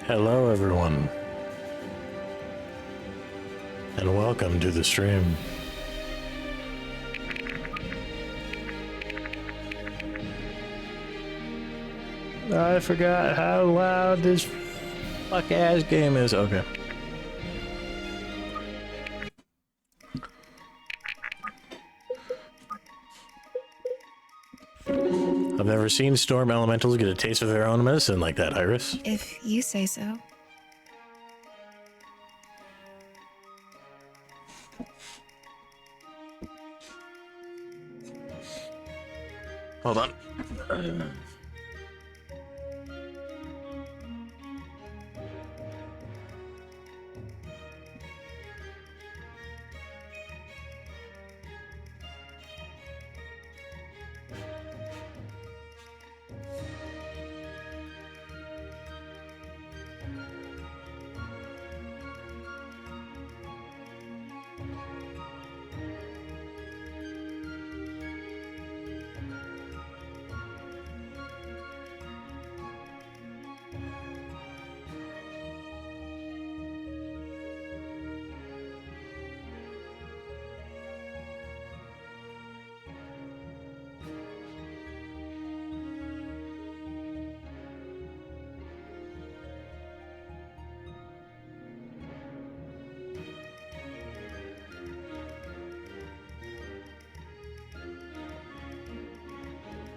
Hello, everyone, and welcome to the stream. I forgot how loud this fuck-ass game is. Okay. I've never seen storm elementals get a taste of their own medicine like that, Iris. If you say so. Hold on.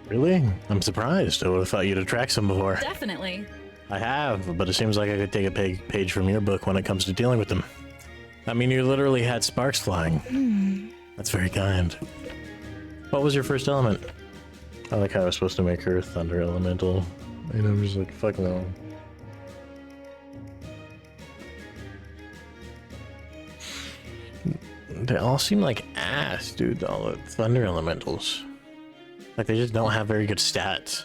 Really? I'm surprised. I would have thought you'd have tracked some before. Definitely. I have, but it seems like I could take a page from your book when it comes to dealing with them. I mean, you literally had sparks flying. That's very kind. What was your first element? I like how I was supposed to make her thunder elemental. And I'm just like, fuck no. They all seem like ass, dude, all the thunder elementals. Like, they just don't have very good stats.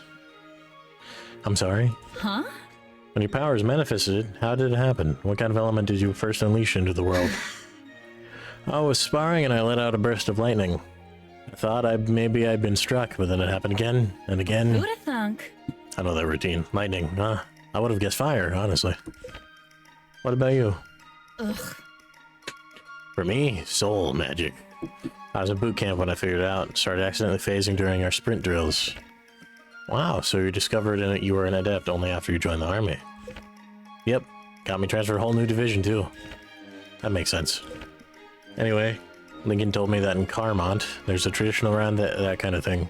I'm sorry? Huh? When your powers manifested, how did it happen? What kind of element did you first unleash into the world? I was sparring and I let out a burst of lightning. I thought maybe I'd been struck, but then it happened again and again. Who'da thunk? I know that routine. Lightning, huh? I would have guessed fire, honestly. What about you? Ugh. For me, soul magic. I was in boot camp when I figured it out. Started accidentally phasing during our sprint drills. Wow, so you discovered you were an adept only after you joined the army. Yep, got me transferred to a whole new division too. That makes sense. Anyway, Lincoln told me that in Carmont, there's a tradition around that kind of thing.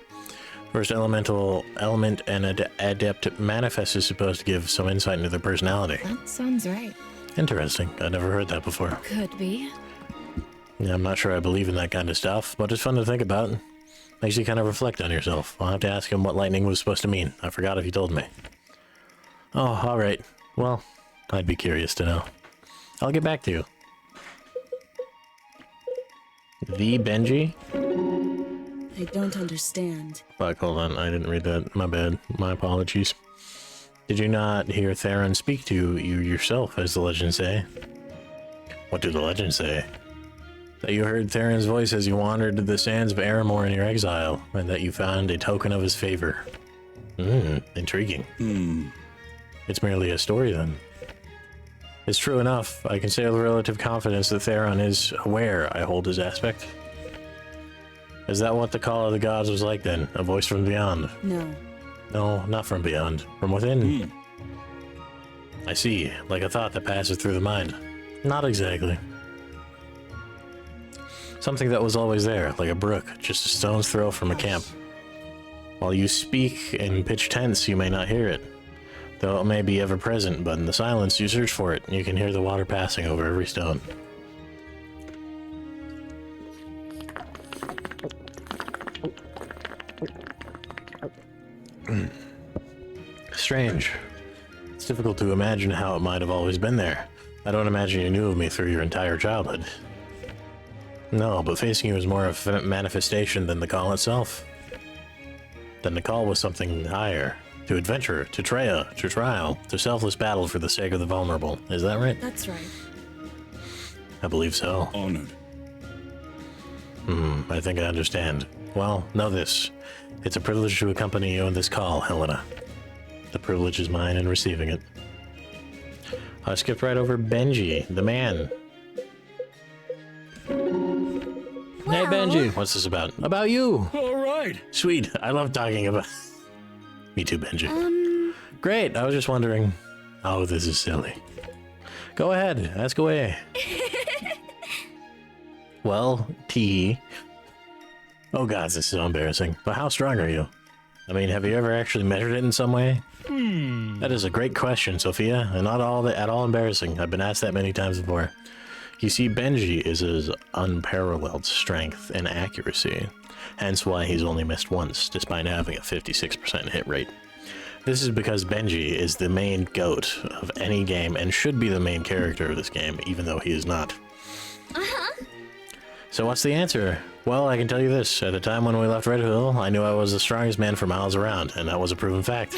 First elemental element and adept manifest is supposed to give some insight into their personality. That sounds right. Interesting, I'd never heard that before. Could be. Yeah, I'm not sure I believe in that kind of stuff, but it's fun to think about. Makes you kind of reflect on yourself. I'll have to ask him what lightning was supposed to mean. I forgot if he told me. Oh, alright. Well, I'd be curious to know. I'll get back to you. The Benji? I don't understand. Fuck, hold on. I didn't read that. My bad. My apologies. Did you not hear Theron speak to you yourself, as the legends say? What do the legends say? That you heard Theron's voice as you wandered to the sands of Aramor in your exile, and that you found a token of his favor. Intriguing. It's merely a story, then. It's true enough. I can say with relative confidence that Theron is aware I hold his aspect. Is that what the call of the gods was like, then? A voice from beyond? No. No, not from beyond. From within? I see. Like a thought that passes through the mind. Not exactly. Something that was always there, like a brook, just a stone's throw from a camp. While you speak and pitch tents, you may not hear it. Though it may be ever present, but in the silence you search for it, and you can hear the water passing over every stone. Strange. It's difficult to imagine how it might have always been there. I don't imagine you knew of me through your entire childhood. No, but facing you is more of a manifestation than the call itself. Then the call was something higher. To adventure, to trial, to selfless battle for the sake of the vulnerable. Is that right? That's right. I believe so. Honored. I think I understand. Well, know this. It's a privilege to accompany you on this call, Helena. The privilege is mine in receiving it. I skipped right over Benji, the man. Hey Benji, what's this about? About you. All right. Sweet, I love talking about... Me too, Benji. Great, I was just wondering... Oh, this is silly. Go ahead, ask away. Well, tee. Oh god, this is so embarrassing. But how strong are you? I mean, have you ever actually measured it in some way? That is a great question, Sophia, and not at all embarrassing. I've been asked that many times before. You see, Benji is his unparalleled strength and accuracy, hence why he's only missed once, despite having a 56% hit rate. This is because Benji is the main GOAT of any game and should be the main character of this game, even though he is not. So what's the answer? Well, I can tell you this. At the time when we left Red Hill, I knew I was the strongest man for miles around, and that was a proven fact.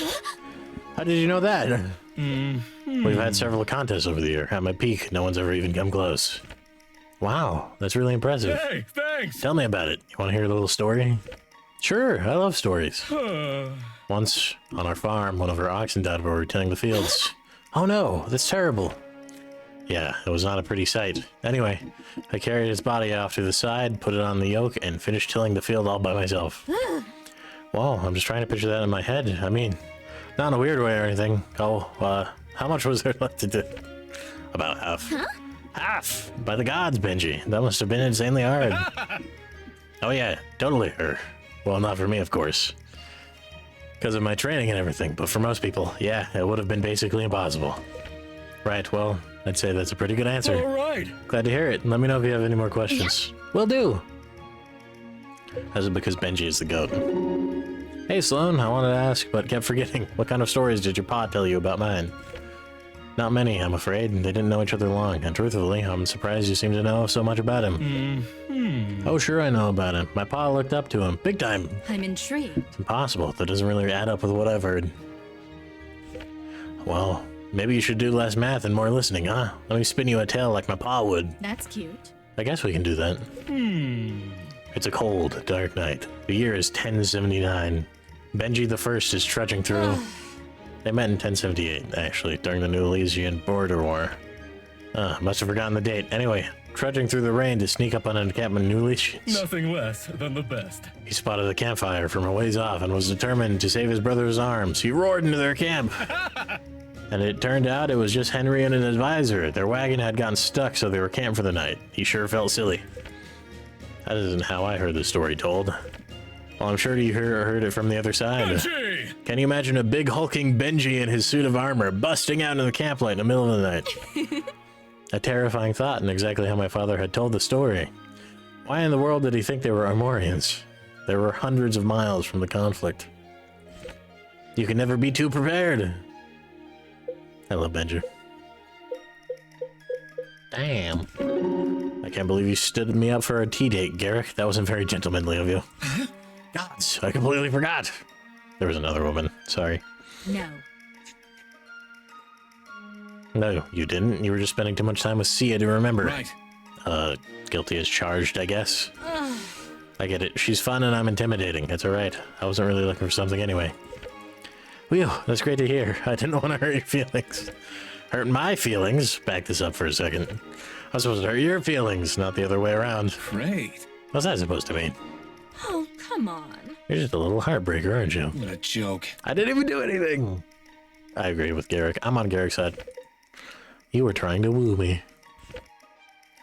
How did you know that? We've had several contests over the year. At my peak, no one's ever even come close. Wow, that's really impressive. Hey, thanks. Tell me about it. You want to hear a little story? Sure, I love stories. Once, on our farm, one of our oxen died while we were tilling the fields. Oh no, that's terrible. Yeah, it was not a pretty sight. Anyway, I carried its body off to the side, put it on the yoke, and finished tilling the field all by myself. Well, I'm just trying to picture that in my head. I mean, not in a weird way or anything. Oh, how much was there left to do? About half. Huh? Half! By the gods, Benji. That must have been insanely hard. Oh yeah, totally. Well, not for me, of course. Because of my training and everything, but for most people, yeah, it would have been basically impossible. Right, well, I'd say that's a pretty good answer. All right. Glad to hear it. Let me know if you have any more questions. Will do. That's because Benji is the GOAT. Hey Sloan, I wanted to ask, but kept forgetting. What kind of stories did your pa tell you about mine? Not many, I'm afraid. They didn't know each other long, and truthfully, I'm surprised you seem to know so much about him. Oh, sure I know about him. My pa looked up to him. Big time. I'm intrigued. It's impossible. That doesn't really add up with what I've heard. Well, maybe you should do less math and more listening, huh? Let me spin you a tale like my pa would. That's cute. I guess we can do that. It's a cold, dark night. The year is 1079. Benji the First is trudging through... They met in 1078, actually, during the New Elysian Border War. Must have forgotten the date. Anyway, trudging through the rain to sneak up on an encampment in New Elysians. Nothing less than the best. He spotted a campfire from a ways off and was determined to save his brother's arms. He roared into their camp. And it turned out it was just Henry and an advisor. Their wagon had gotten stuck, so they were camped for the night. He sure felt silly. That isn't how I heard the story told. Well, I'm sure you heard it from the other side. Benji! Can you imagine a big hulking Benji in his suit of armor busting out into the camplight in the middle of the night? A terrifying thought, and exactly how my father had told the story. Why in the world did he think they were Armorians? They were hundreds of miles from the conflict. You can never be too prepared. I love Benji. Damn. I can't believe you stood me up for a tea date, Garrick. That wasn't very gentlemanly of you. Gods, I completely forgot. There was another woman. Sorry. No. No, you didn't. You were just spending too much time with Sia to remember. Right. Guilty as charged, I guess. I get it. She's fun and I'm intimidating. It's alright. I wasn't really looking for something anyway. Whew, that's great to hear. I didn't want to hurt your feelings. Hurt my feelings? Back this up for a second. I was supposed to hurt your feelings, not the other way around. Great. What's that supposed to mean? Oh, come on. You're just a little heartbreaker, aren't you? What a joke. I didn't even do anything. I agree with Garrick. I'm on Garrick's side. You were trying to woo me.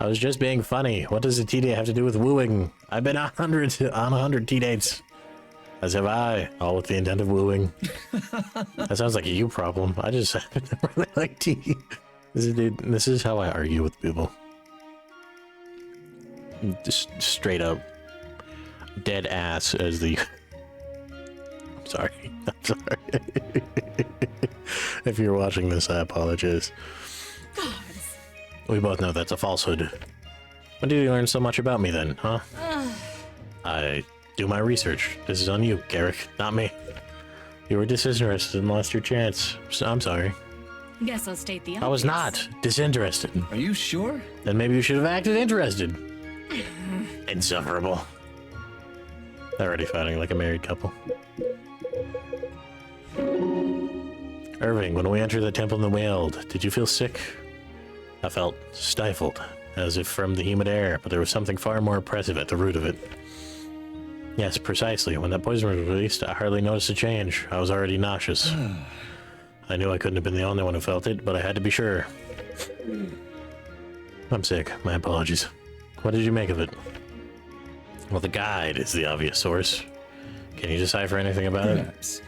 I was just being funny. What does a tea date have to do with wooing? I've been on 100 tea dates. As have I, all with the intent of wooing. That sounds like a you problem. I just really like tea. This is how I argue with people. Just straight up. Dead ass as the... I'm sorry. I'm sorry. If you're watching this, I apologize. Gods. We both know that's a falsehood. When did you learn so much about me then, huh? I do my research. This is on you, Garrick, not me. You were disinterested and lost your chance. So I'm sorry. Guess I'll state the obvious. I was not disinterested. Are you sure? Then maybe you should have acted interested. Insufferable. They're already fighting like a married couple. Irving, when we entered the temple in the Weald, did you feel sick? I felt stifled, as if from the humid air, but there was something far more oppressive at the root of it. Yes, precisely. When that poison was released, I hardly noticed a change. I was already nauseous. I knew I couldn't have been the only one who felt it, but I had to be sure. I'm sick. My apologies. What did you make of it? Well, the guide is the obvious source. Can you decipher anything about it? Perhaps.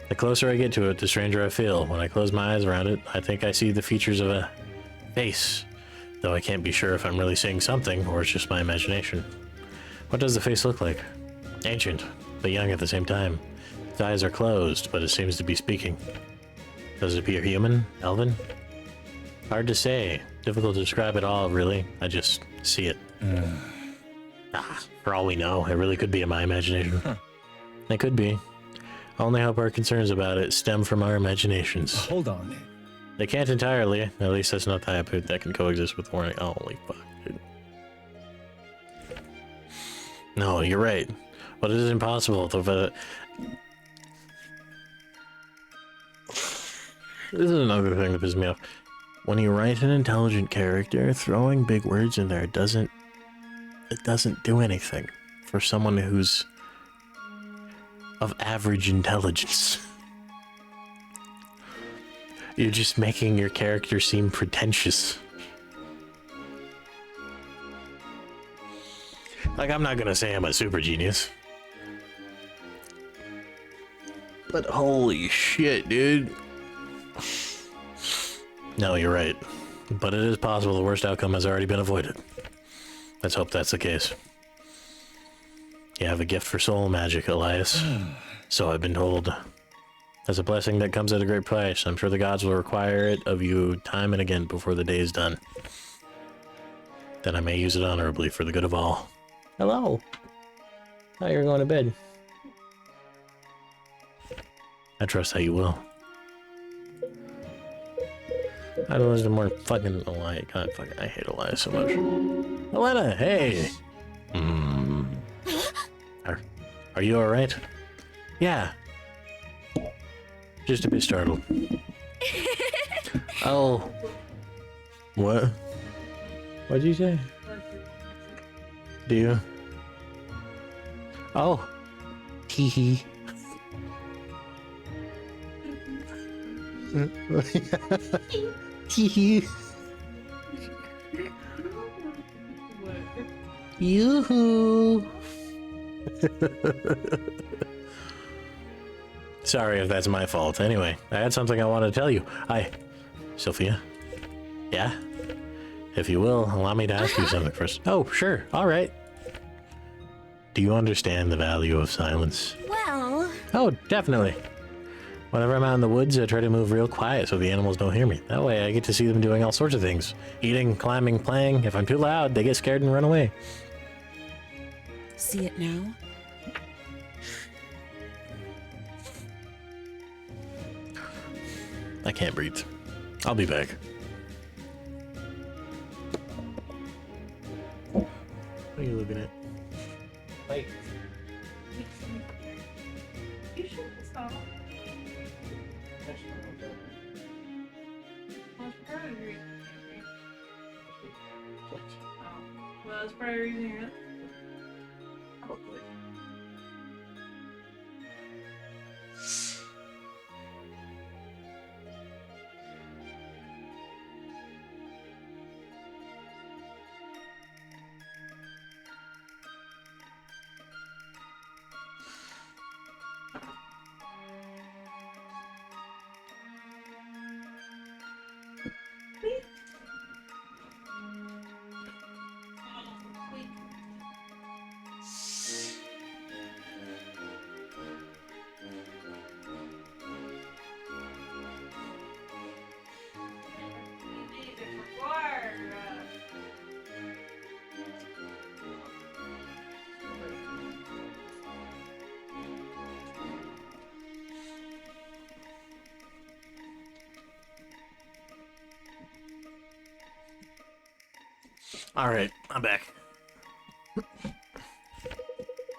The closer I get to it, the stranger I feel. When I close my eyes around it, I think I see the features of a face, though I can't be sure if I'm really seeing something or it's just my imagination. What does the face look like? Ancient, but young at the same time. Its eyes are closed, but it seems to be speaking. Does it appear human? Elven? Hard to say. Difficult to describe at all, really. I just see it. For all we know, it really could be in my imagination. It could be. I only hope our concerns about it stem from our imaginations. Hold on. They can't entirely. At least that's not the type that can coexist with warning. Oh, holy fuck, dude. No, you're right. But it is impossible to... This is another thing that pisses me off. When you write an intelligent character, throwing big words in there doesn't do anything for someone who's of average intelligence. You're just making your character seem pretentious. Like, I'm not gonna say I'm a super genius. But holy shit, dude. No, you're right. But it is possible the worst outcome has already been avoided. Let's hope that's the case. You have a gift for soul magic, Elias. So I've been told. That's a blessing that comes at a great price. I'm sure the gods will require it of you time and again before the day is done. That I may use it honorably for the good of all. Hello. Now you're going to bed. I trust that you will. I don't listen to more fucking Elias. God, fucking, I hate Elias so much. Elena, hey! Are you alright? Yeah. Just a bit startled. Oh. What? What'd you say? Do you? Oh. Hee hee. Hee hee. Yoo-hoo. Sorry if that's my fault. Anyway, I had something I wanted to tell you. Sophia? Yeah? If you will, allow me to ask you something first. Oh, sure. All right. Do you understand the value of silence? Well... Oh, definitely. Whenever I'm out in the woods, I try to move real quiet so the animals don't hear me. That way I get to see them doing all sorts of things. Eating, climbing, playing. If I'm too loud, they get scared and run away. See it now? I can't breathe. I'll be back. What are you looking at? Wait. You should stop. Well, it's probably the reason you can't breathe. Oh. Well, that's probably the reason you're not. Hopefully. Alright, I'm back.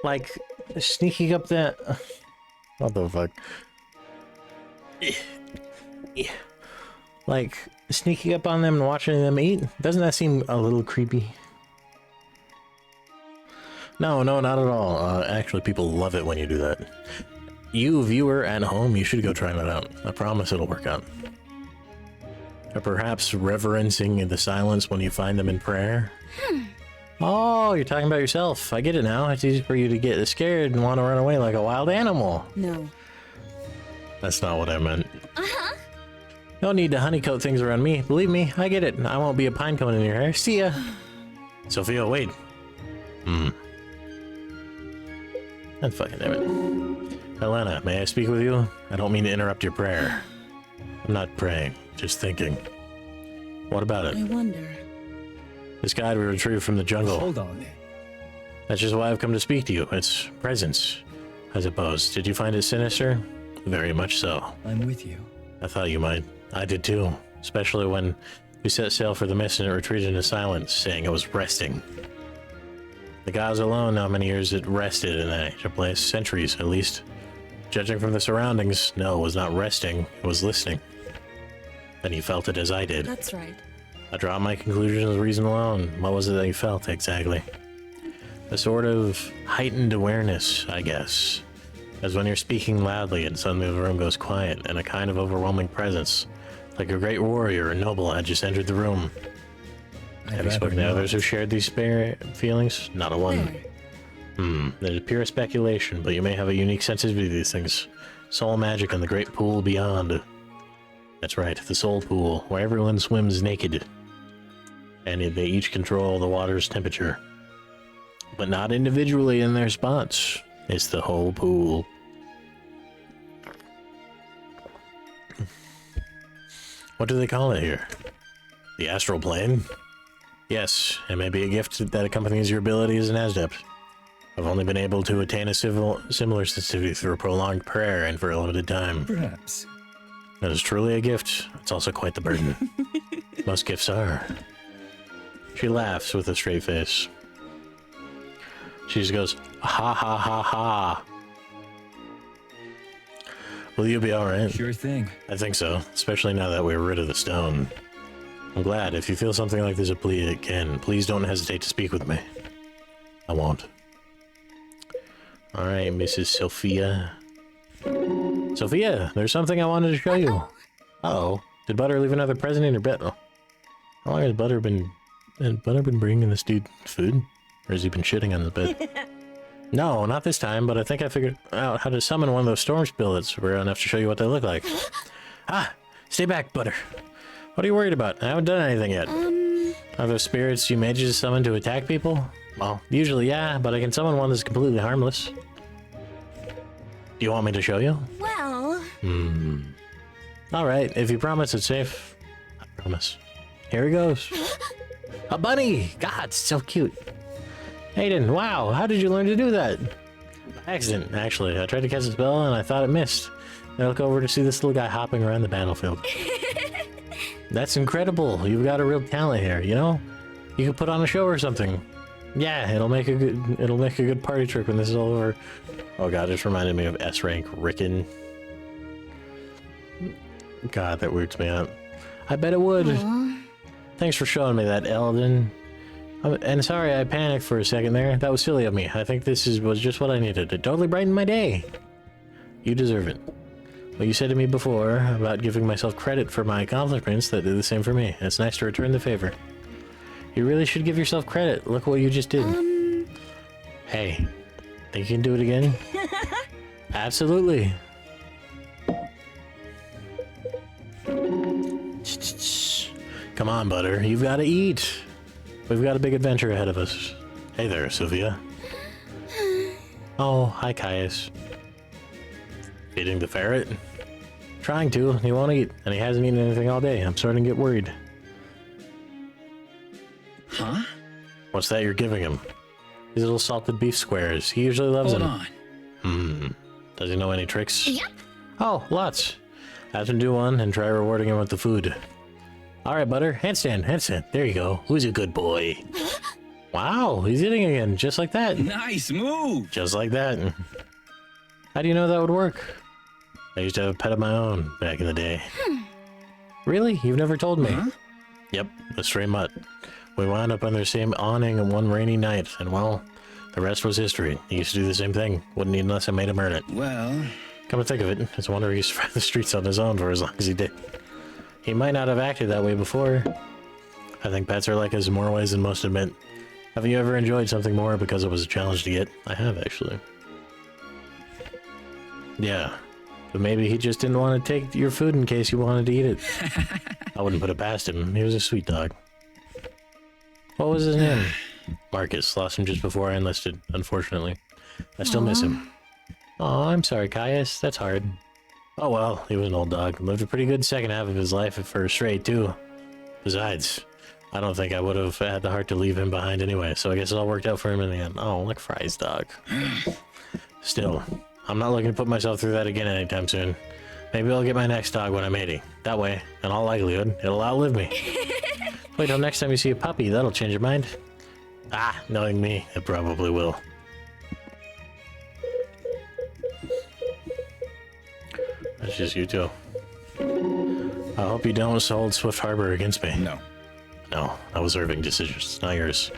Like, sneaking up that... What the fuck? Like, sneaking up on them and watching them eat? Doesn't that seem a little creepy? No, not at all. Actually, people love it when you do that. You, viewer at home, you should go try that out. I promise it'll work out. Or perhaps reverencing the silence when you find them in prayer. Oh, you're talking about yourself. I get it now. It's easy for you to get scared and want to run away like a wild animal. No. That's not what I meant. No need to honeycoat things around me. Believe me, I get it. I won't be a pine cone in your hair. See ya. Sophia, wait. And fucking damn it. Helena, may I speak with you? I don't mean to interrupt your prayer. I'm not praying, just thinking. What about it? I wonder. This guide we retrieved from the jungle. Hold on. That's just why I've come to speak to you. Its presence, I suppose. Did you find it sinister? Very much so. I'm with you. I thought you might. I did too. Especially when we set sail for the mist and it retreated into silence, saying it was resting. The gods alone know how many years it rested in that ancient place. Centuries, at least. Judging from the surroundings, no, it was not resting. It was listening. Then you felt it as I did. That's right. I draw my conclusions with reason alone. What was it that you felt, exactly? A sort of heightened awareness, I guess. As when you're speaking loudly and suddenly the room goes quiet, and a kind of overwhelming presence, like a great warrior or noble had just entered the room. Have you spoken to others who shared these feelings? Not a one. There's pure speculation, but you may have a unique sensitivity to these things. Soul magic and the great pool beyond. That's right, the soul pool, where everyone swims naked. And they each control the water's temperature. But not individually in their spots. It's the whole pool. What do they call it here? The astral plane? Yes, it may be a gift that accompanies your ability as an adept. I've only been able to attain a similar sensitivity through prolonged prayer and for a limited time. Perhaps. It is truly a gift. It's also quite the burden. Most gifts are. She laughs with a straight face. She just goes, ha ha ha ha. Will you be alright? Sure thing. I think so, especially now that we're rid of the stone. I'm glad. If you feel something like this please don't hesitate to speak with me. I won't. Alright, Mrs. Sophia. Sophia, there's something I wanted to show you. Uh-oh. Did Butter leave another present in her bed? Oh. How long has Butter been bringing this dude food? Or has he been shitting on his bed? No, not this time, but I think I figured out how to summon one of those storm spirits rare enough to show you what they look like. Stay back, Butter. What are you worried about? I haven't done anything yet. Are those spirits you made you to summon to attack people? Well, usually yeah, but I can summon one that's completely harmless. Do you want me to show you? Well... Alright, if you promise it's safe. I promise. Here he goes. A bunny! God, so cute. Hayden, wow, how did you learn to do that? By accident, actually. I tried to cast a spell and I thought it missed. I look over to see this little guy hopping around the battlefield. That's incredible. You've got a real talent here, you know? You could put on a show or something. Yeah, it'll make a good party trick when this is all over. Oh god, it just reminded me of S rank Rickon. God, that weirds me out. I bet it would. Aww. Thanks for showing me that, Eldon. And sorry I panicked for a second there. That was silly of me. I think this was just what I needed. It totally brightened my day. You deserve it. What you said to me before about giving myself credit for my accomplishments, that did the same for me. It's nice to return the favor. You really should give yourself credit. Look what you just did. Hey, think you can do it again? Absolutely. Come on, Butter. You've got to eat. We've got a big adventure ahead of us. Hey there, Sophia. Oh, hi, Caius. Feeding the ferret? Trying to. He won't eat, and he hasn't eaten anything all day. I'm starting to get worried. Huh? What's that you're giving him? These little salted beef squares. He usually loves them. Hold on. Does he know any tricks? Yep. Oh, lots. Have him do one and try rewarding him with the food. Alright, Butter. Handstand, handstand. There you go. Who's a good boy? Wow, he's eating again, just like that. Nice move. Just like that. How do you know that would work? I used to have a pet of my own back in the day. Really? You've never told me? Huh? Yep, the stray mutt. We wound up under the same awning on one rainy night, and well, the rest was history. He used to do the same thing. Wouldn't he unless I made him earn it. Well, Come to think of it, it's a wonder he survived the streets on his own for as long as he did. He might not have acted that way before. I think pets are like us in more ways than most admit. Have you ever enjoyed something more because it was a challenge to get? I have, actually. Yeah, but maybe he just didn't want to take your food in case you wanted to eat it. I wouldn't put it past him. He was a sweet dog. What was his name? Marcus. Lost him just before I enlisted, unfortunately. I still miss him. Oh, I'm sorry, Caius. That's hard. Oh well, he was an old dog. Lived a pretty good second half of his life for a stray, too. Besides, I don't think I would have had the heart to leave him behind anyway, so I guess it all worked out for him in the end. Oh, like Fry's dog. Still, I'm not looking to put myself through that again anytime soon. Maybe I'll get my next dog when I'm 80. That way, in all likelihood, it'll outlive me. Wait till next time you see a puppy, that'll change your mind. Ah, knowing me, it probably will. That's just you two. I hope you don't hold Swift Harbor against me. no. No, that was Irving decisions, not yours.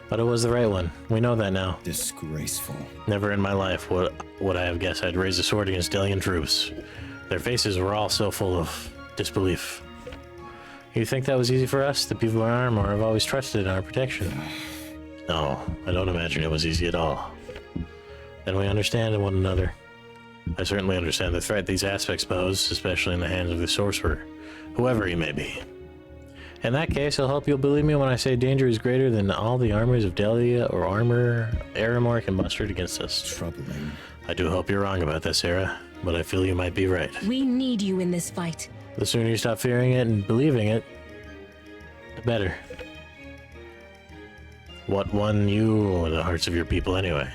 But it was the right one. We know that now. Disgraceful. Never in my life would I have guessed I'd raise a sword against Delian troops. Their faces were all so full of disbelief. You think that was easy for us, the people in armor have always trusted in our protection? No, I don't imagine it was easy at all. Then we understand one another. I certainly understand the threat these aspects pose, especially in the hands of the sorcerer, whoever he may be. In that case, I hope you'll believe me when I say danger is greater than all the armies of Delia or armor Aramor can muster against us. Troubling. I do hope you're wrong about this, Sarah, but I feel you might be right. We need you in this fight. The sooner you stop fearing it and believing it, the better. What won you the hearts of your people anyway?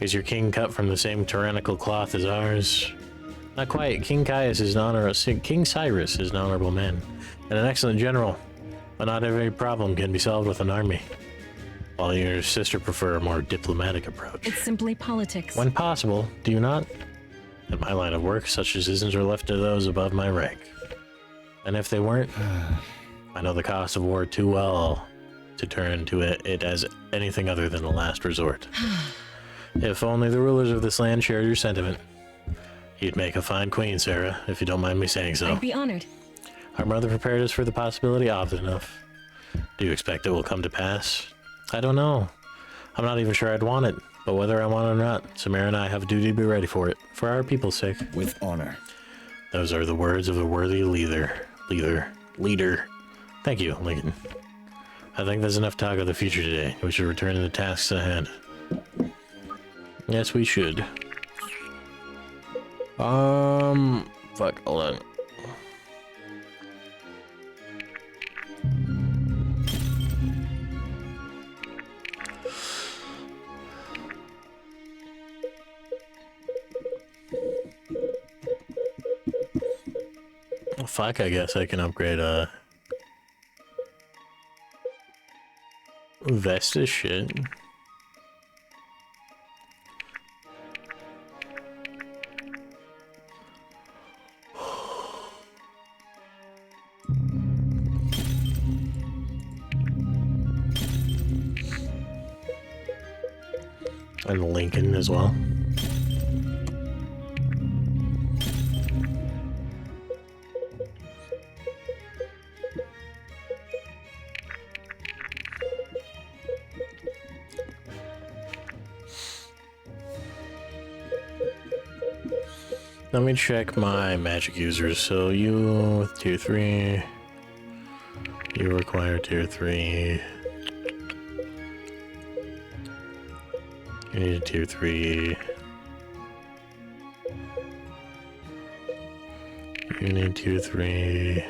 Is your king cut from the same tyrannical cloth as ours? Not quite. King Caius is King Cyrus is an honorable man and an excellent general, but not every problem can be solved with an army. While your sister prefer a more diplomatic approach. It's simply politics. When possible, do you not? In my line of work, such decisions are left to those above my rank. And if they weren't, I know the cost of war too well to turn to it as anything other than a last resort. If only the rulers of this land shared your sentiment. You'd make a fine queen, Sarah, if you don't mind me saying so. I'd be honored. Our mother prepared us for the possibility often enough. Do you expect it will come to pass? I don't know. I'm not even sure I'd want it, but whether I want it or not, Samara and I have a duty to be ready for it, for our people's sake. With honor. Those are the words of a worthy leader. Thank you, Lincoln. I think there's enough talk of the future today. We should return to the tasks at hand. Yes, we should. Fuck, hold on. Well, fuck, I guess I can upgrade, Vesta shit. And Lincoln as well. Let me check my magic users. So you with tier 3, you require tier 3. You need a tier 3. You need tier 3.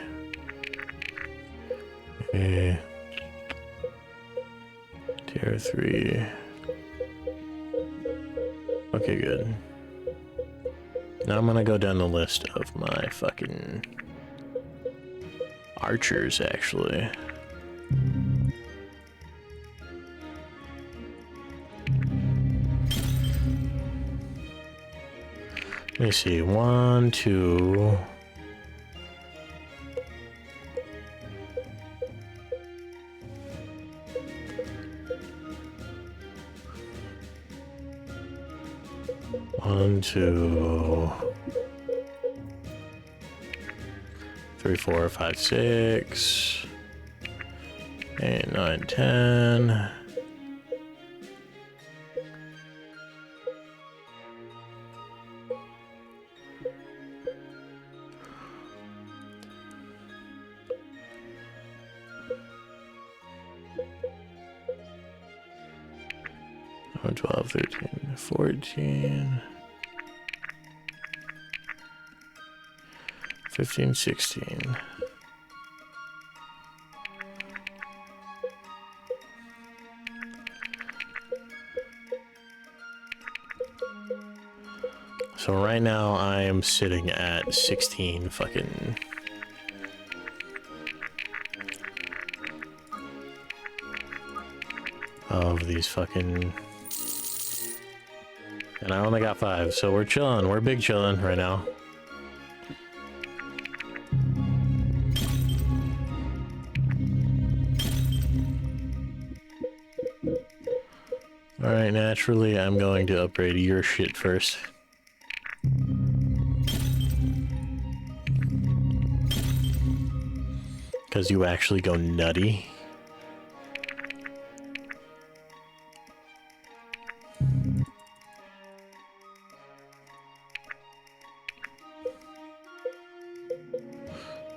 Okay. Tier 3. Okay, good. Now I'm gonna go down the list of my fucking archers, actually. Let me see. 1, 2, 2, 3, 4, 5, 6, 8, 9, 10. Oh, 12, 13, 14, 15, 16. So right now I am sitting at 16 fucking... of these fucking... And I only got 5, so we're chilling. We're big chilling right now. Alright, naturally I'm going to upgrade your shit first. Because you actually go nutty.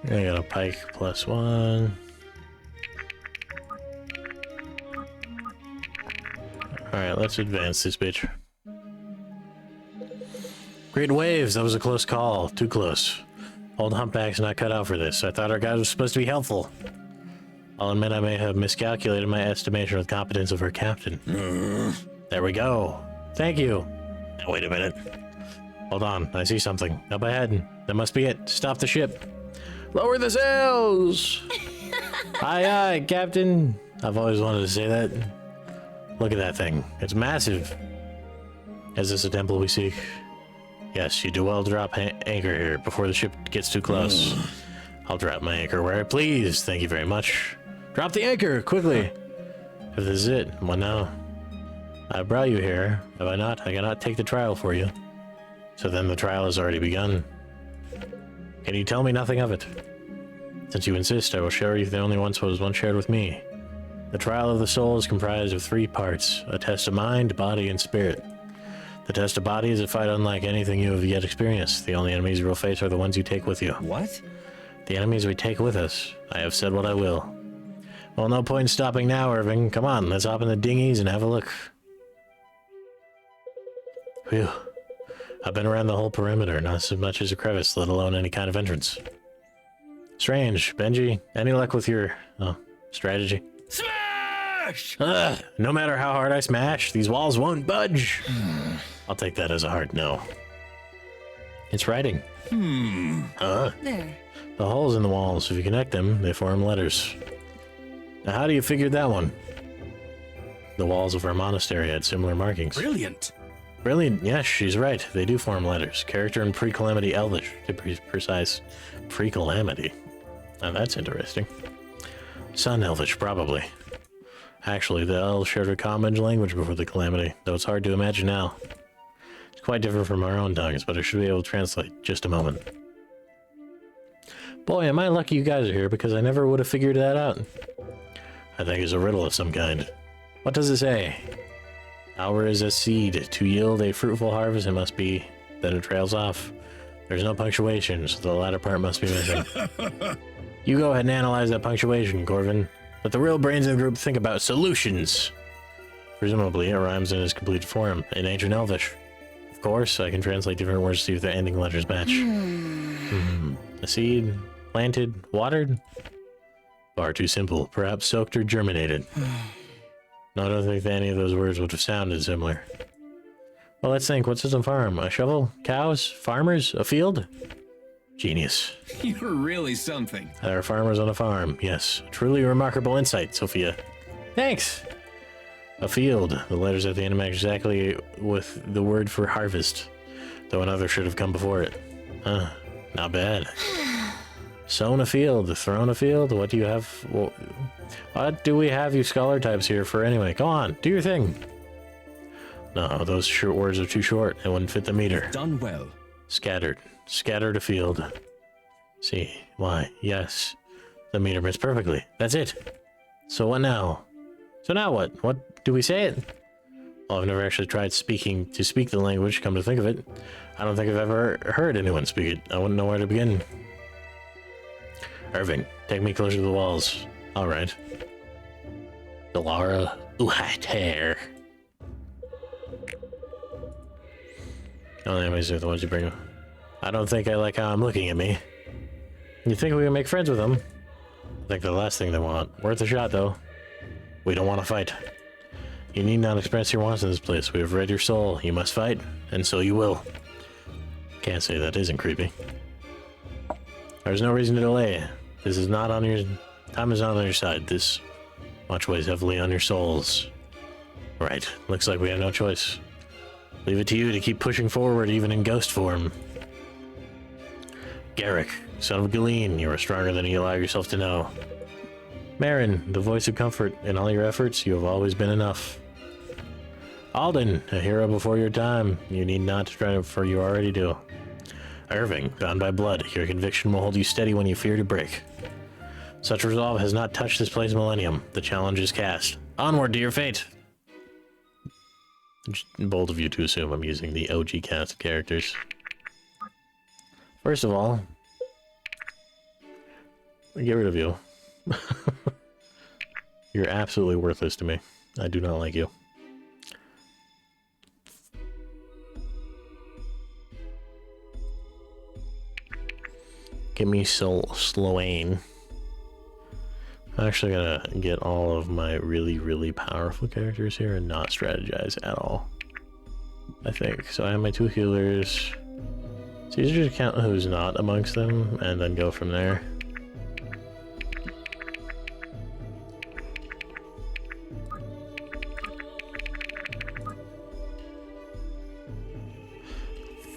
I got a pike +1. Alright, let's advance this bitch. Great waves, that was a close call. Too close. Old humpback's not cut out for this. I thought our guy was supposed to be helpful. I'll admit I may have miscalculated my estimation of the competence of our captain. There we go. Thank you. Now, wait a minute. Hold on, I see something. Up ahead. That must be it. Stop the ship. Lower the sails! Aye, aye, Captain. I've always wanted to say that. Look at that thing. It's massive. Is this a temple we seek? Yes, you do well to drop anchor here before the ship gets too close. I'll drop my anchor where I please. Thank you very much. Drop the anchor, quickly. If this is it, what now? I brought you here, have I not? I cannot take the trial for you. So then the trial has already begun. Can you tell me nothing of it? Since you insist, I will show you the only one shared with me. The trial of the soul is comprised of 3 parts, a test of mind, body, and spirit. The test of body is a fight unlike anything you have yet experienced. The only enemies you will face are the ones you take with you. What? The enemies we take with us. I have said what I will. Well, no point in stopping now, Irving. Come on, let's hop in the dinghies and have a look. Phew. I've been around the whole perimeter, not so much as a crevice, let alone any kind of entrance. Strange. Benji, any luck with your, strategy? Smash! No matter how hard I smash, these walls won't budge. I'll take that as a hard no. It's writing. There. The holes in the walls, if you connect them, they form letters. Now, how do you figure that one? The walls of our monastery had similar markings. Brilliant. Brilliant, yes, she's right. They do form letters. Character and pre-calamity Elvish, to be precise. Pre-calamity. Now that's interesting. Sun Elvish, probably. Actually, the elves shared a common language before the calamity, though it's hard to imagine now. It's quite different from our own tongues, but I should be able to translate. Just a moment. Boy, am I lucky you guys are here, because I never would have figured that out. I think it's a riddle of some kind. What does it say? Our is a seed. To yield a fruitful harvest, it must be. Then it trails off. There's no punctuation, so the latter part must be missing. You go ahead and analyze that punctuation, Corvin. Let the real brains of the group think about solutions. Presumably, it rhymes in its completed form, in ancient Elvish. Of course, I can translate different words to see if the ending letters match. A seed, planted, watered? Far too simple. Perhaps soaked or germinated. No, I don't think that any of those words would have sounded similar. Well, let's think. What's a farm? A shovel? Cows? Farmers? A field? Genius. You're really something. There are farmers on a farm. Yes. Truly remarkable insight, Sophia. Thanks. A field. The letters at the end match exactly with the word for harvest. Though another should have come before it. Not bad. Sown a field. Thrown a field. What do you have? What do we have you scholar types here for anyway? Go on. Do your thing. No, those short words are too short. It wouldn't fit the meter. Done well. Scattered. Scattered afield. See, why? Yes. The meter fits perfectly. That's it. So what now? So now what? What do we say it? Well, I've never actually tried to speak the language, come to think of it. I don't think I've ever heard anyone speak it. I wouldn't know where to begin. Irving, take me closer to the walls. Alright. Delara Uhater. Only enemies are the ones you bring. I don't think I like how I'm looking at me. You think we can make friends with them? I think the last thing they want. Worth a shot, though. We don't want to fight. You need not express your wants in this place. We have read your soul. You must fight, and so you will. Can't say that isn't creepy. There's no reason to delay. This is not on your... Time is not on your side. This much weighs heavily on your souls. Right. Looks like we have no choice. Leave it to you to keep pushing forward, even in ghost form. Garrick, son of Galeen, you are stronger than you allow yourself to know. Marin, the voice of comfort. In all your efforts, you have always been enough. Alden, a hero before your time. You need not strive, for you already do. Irving, bound by blood. Your conviction will hold you steady when you fear to break. Such resolve has not touched this place millennium. The challenge is cast. Onward to your fate! Just bold of you to assume I'm using the OG cast of characters. First of all, get rid of you. You're absolutely worthless to me. I do not like you. Give me Sloane. I'm actually gonna get all of my really, really powerful characters here and not strategize at all. I think. So I have my 2 healers. It's easier to count who's not amongst them and then go from there.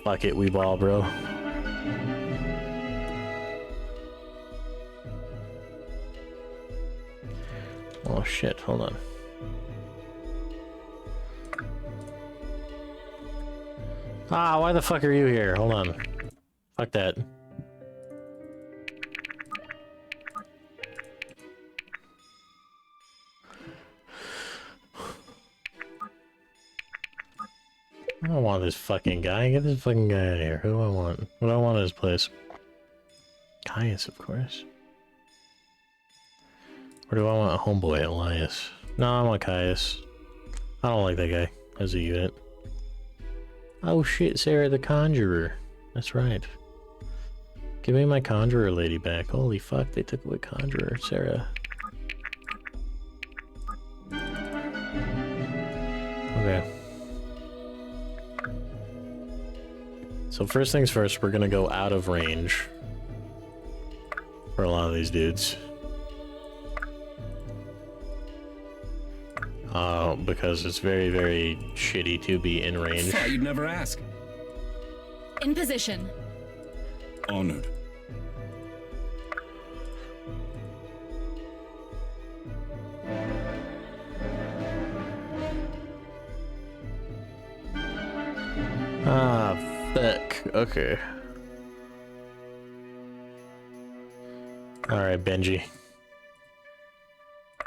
Fuck it, we ball, bro. Oh shit, hold on. Ah, why the fuck are you here? Hold on. Fuck that. I don't want this fucking guy. Get this fucking guy out of here. Who do I want? What do I want in this place? Caius, of course. Or do I want a homeboy, Elias? No, I want Caius. I don't like that guy as a unit. Oh shit, Sarah the Conjurer. That's right. Give me my Conjurer lady back. Holy fuck, they took away Conjurer, Sarah. Okay. So first things first, we're gonna go out of range for a lot of these dudes. Because it's very, very shitty to be in range. Thought you'd never ask. In position. Honored. Ah, fuck. Okay. Alright, Benji.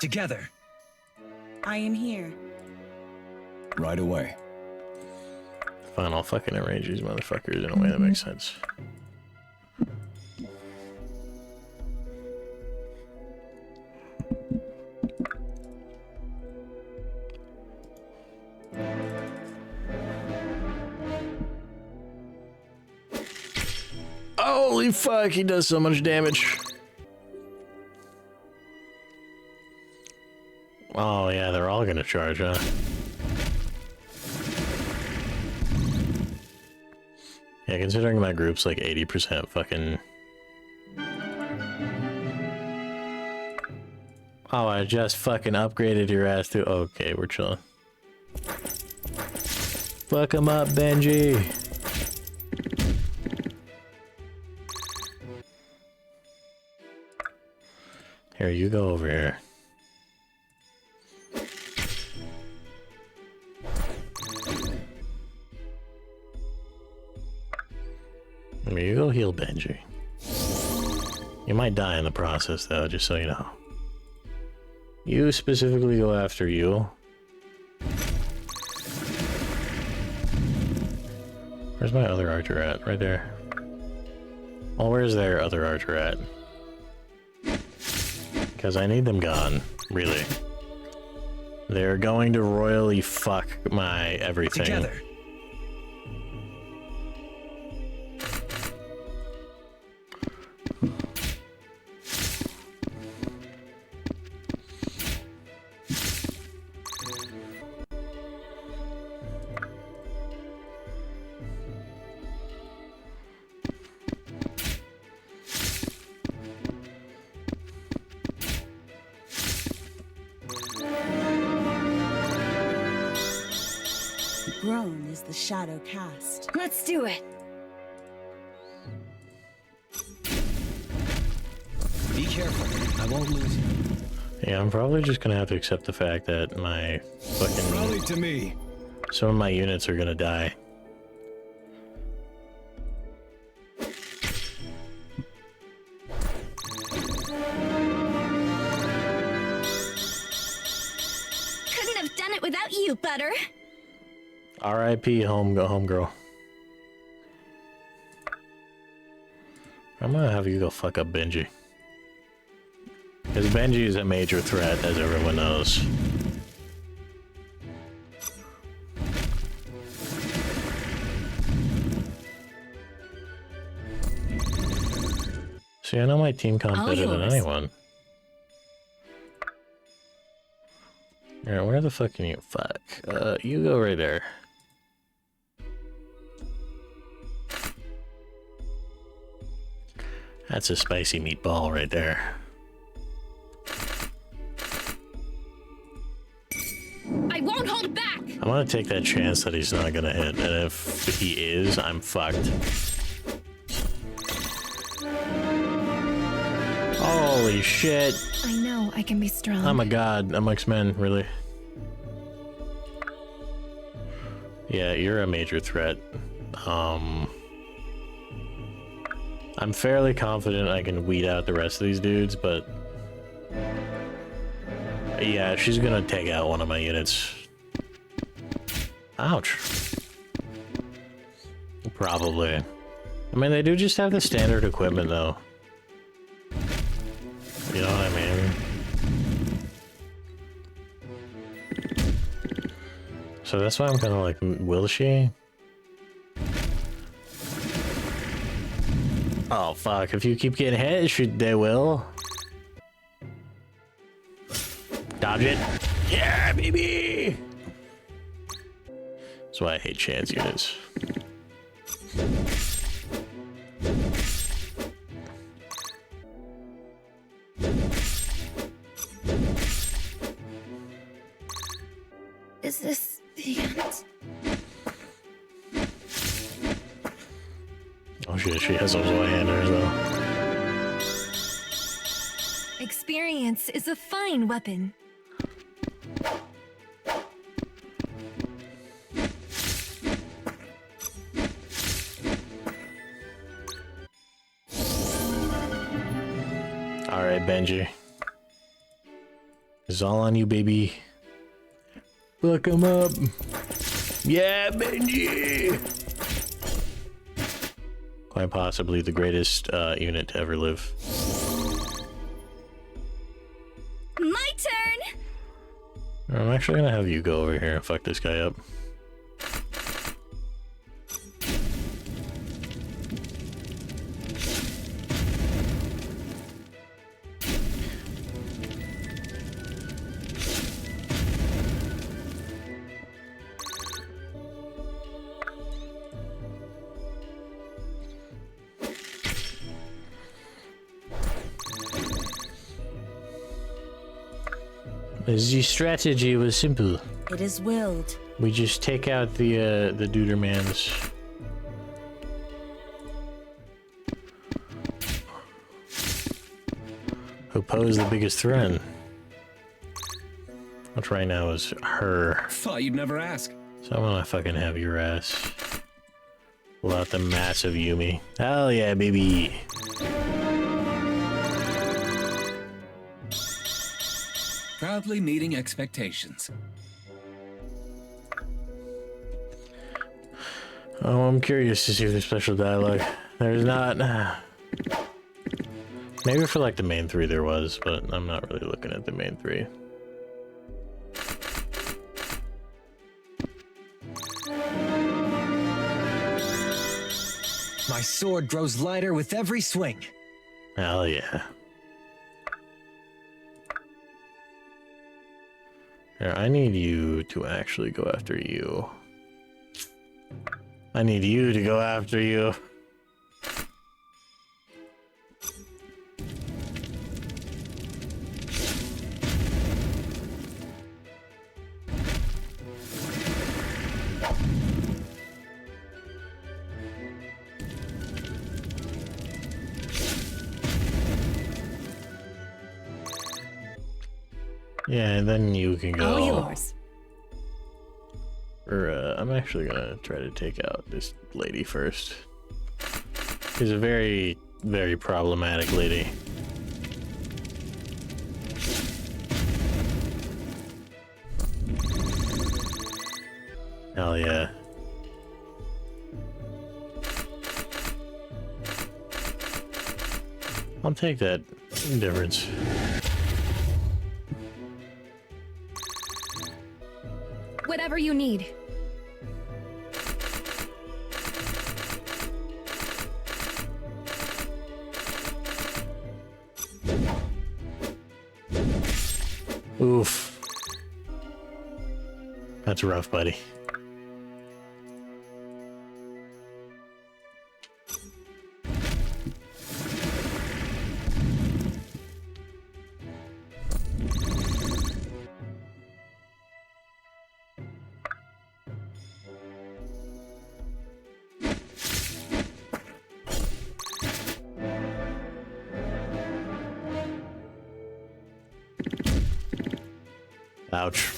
Together. I am here. Right away. Fine, I'll fucking arrange these motherfuckers in a way that makes sense. Holy fuck, he does so much damage. Oh yeah, they're all gonna charge, huh? Yeah, considering my group's like 80% fucking... Oh, I just fucking upgraded your ass to... Okay, we're chilling. Fuck him up, Benji! Here, you go over here. heal Benji. You might die in the process, though, just so you know. You specifically go after you. Where's my other archer at? Right there. Well, where's their other archer at? Because I need them gone, really. They're going to royally fuck my everything. Together. Grown is the shadow cast. Let's do it. Be careful. I won't lose you. Yeah, I'm probably just gonna have to accept the fact that my Rally fucking... to me. some of my units are gonna die. Couldn't have done it without you, Butter. R.I.P. homegirl. I'm gonna have you go fuck up Benji. Because Benji is a major threat, as everyone knows. See, I know my team comp All better than yours. anyone. Alright, where the fuck can you... Fuck. You go right there. That's a spicy meatball right there. I won't hold back. I'm gonna take that chance that he's not gonna hit, and if he is, I'm fucked. Holy shit. I know I can be strong. I'm a god amongst men, really. Yeah, you're a major threat. I'm fairly confident I can weed out the rest of these dudes, but... yeah, she's gonna take out one of my units. Ouch. Probably. I mean, they do just have the standard equipment, though. You know what I mean? So that's why I'm kind of like, will she? Oh fuck, if you keep getting hit, they will. Dodge it. Yeah, baby! That's why I hate chance units. Is this the end? Oh shit, she has those one-handers though. Experience is a fine weapon. Alright, Benji. It's all on you, baby. Fuck him up. Yeah, Benji! Quite possibly the greatest unit to ever live. My turn! I'm actually gonna have you go over here and fuck this guy up. The strategy was simple. It is willed. We just take out the Dudermans. Who pose the biggest threat. Which right now is her. Thought you'd never ask. So I'm gonna fucking have your ass Pull out the massive Yumi. Hell yeah, baby. Proudly meeting expectations. Oh, I'm curious to see if there's special dialogue. There's not. Maybe for like the main three there was, but I'm not really looking at the main three. My sword grows lighter with every swing. Hell yeah. Here, I need you to actually go after you. I need you to go after you. Yeah, and then you can go. All yours. Or, I'm actually gonna try to take out this lady first. She's a very, very problematic lady. Hell yeah. I'll take that difference. Whatever you need. Oof. That's rough, buddy. Ouch.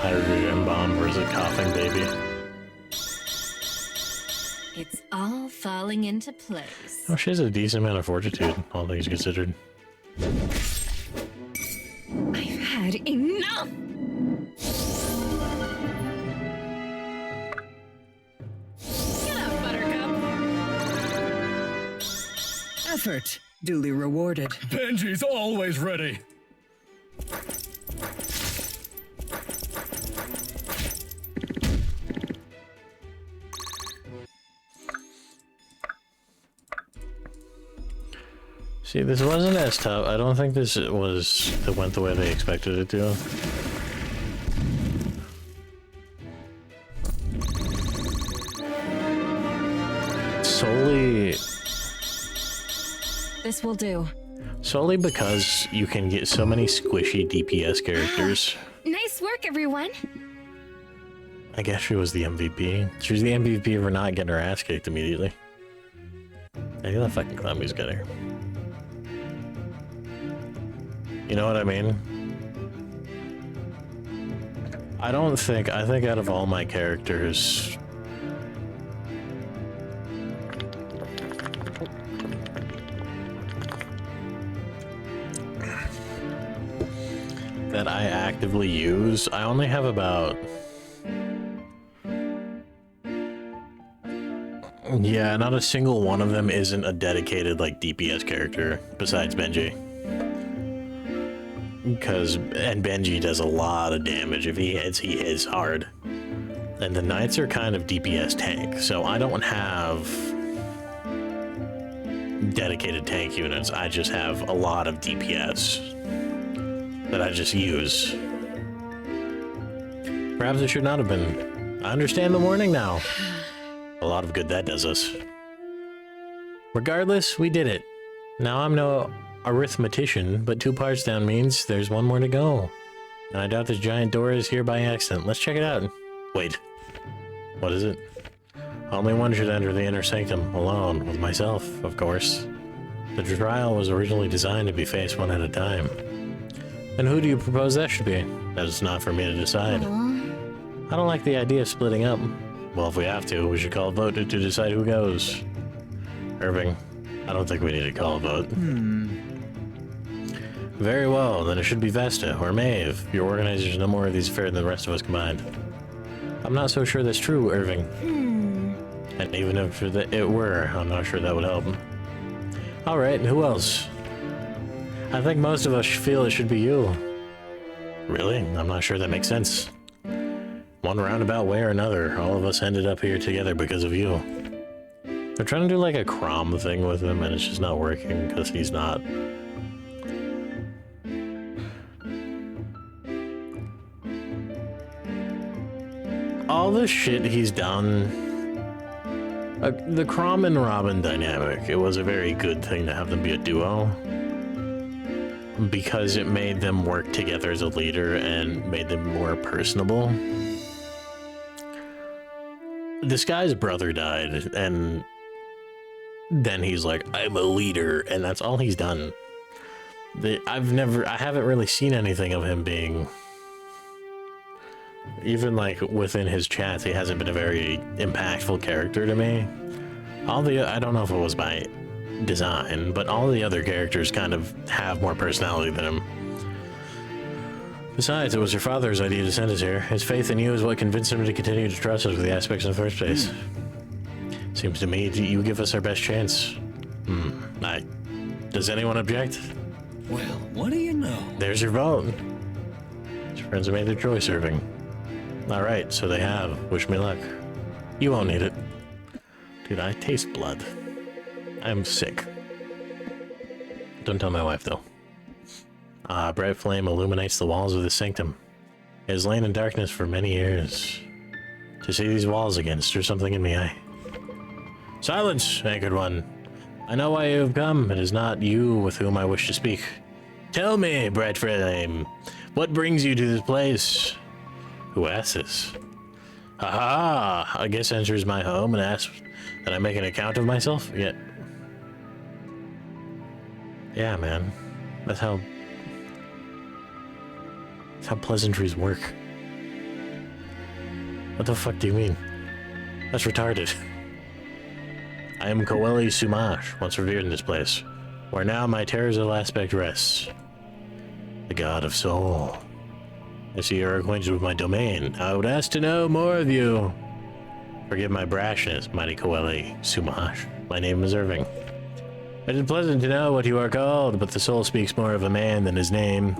Hydrogen bomb versus coughing baby. It's all falling into place. Oh, she has a decent amount of fortitude, all things considered. I've had enough! Get up, Buttercup! Effort duly rewarded. Benji's always ready. See, this wasn't as tough. I don't think it went the way they expected it to. Solely This will do. because you can get so many squishy DPS characters. Nice work, everyone. I guess she was the MVP. She was the MVP for not getting her ass kicked immediately. I think that fucking clown music got her. You know what I mean? I think out of all my characters, that I actively use, I only have about... Yeah, not a single one of them isn't a dedicated, like, DPS character, besides Benji. And Benji does a lot of damage. If he hits hard. And the Knights are kind of DPS tank, so I don't have dedicated tank units. I just have a lot of DPS that I just use. Perhaps it should not have been. I understand the warning now. A lot of good that does us. Regardless, we did it. Now I'm no arithmetician, but 2 parts down means there's 1 more to go. And I doubt this giant door is here by accident. Let's check it out. Wait. What is it? Only one should enter the inner sanctum, alone, with myself, of course. The trial was originally designed to be faced one at a time. And who do you propose that should be? That is not for me to decide. I don't like the idea of splitting up. Well, if we have to, we should call a vote to decide who goes. Irving, I don't think we need to call a vote. Very well, then it should be Vesta or Maeve. Your organizers know more of these affairs than the rest of us combined. I'm not so sure that's true, Irving. And even if it were, I'm not sure that would help. Alright, who else? I think most of us feel it should be you. Really? I'm not sure that makes sense. One roundabout way or another, all of us ended up here together because of you. They're trying to do like a Crom thing with him, and it's just not working because he's not. All the shit he's done. The Crom and Robin dynamic, it was a very good thing to have them be a duo. Because it made them work together as a leader and made them more personable. This guy's brother died, and then he's like, I'm a leader, and that's all he's done. I haven't really seen anything of him being, even like within his chats, he hasn't been a very impactful character to me. I don't know if it was by design, but all the other characters kind of have more personality than him. Besides, it was your father's idea to send us here. His faith in you is what convinced him to continue to trust us with the aspects in the first place. Seems to me you give us our best chance. Does anyone object? Well, what do you know? There's your vote. His friends have made their choice, Irving. Alright, so they have. Wish me luck. You won't need it. Dude, I taste blood. I'm sick. Don't tell my wife, though. A bright flame illuminates the walls of the sanctum. It has lain in darkness for many years. To see these walls again stirs something in me. Silence, anchored one. I know why you have come. It is not you with whom I wish to speak. Tell me, bright flame, what brings you to this place? Who asks this? Aha! A guest enters my home and asks that I make an account of myself? Yeah, man. That's how pleasantries work. What the fuck do you mean? That's retarded. I am Coeli Sumash, once revered in this place, where now my terrorsal aspect rests. The god of soul. I see you're acquainted with my domain. I would ask to know more of you. Forgive my brashness, mighty Coeli Sumash. My name is Irving. It is pleasant to know what you are called, but the soul speaks more of a man than his name.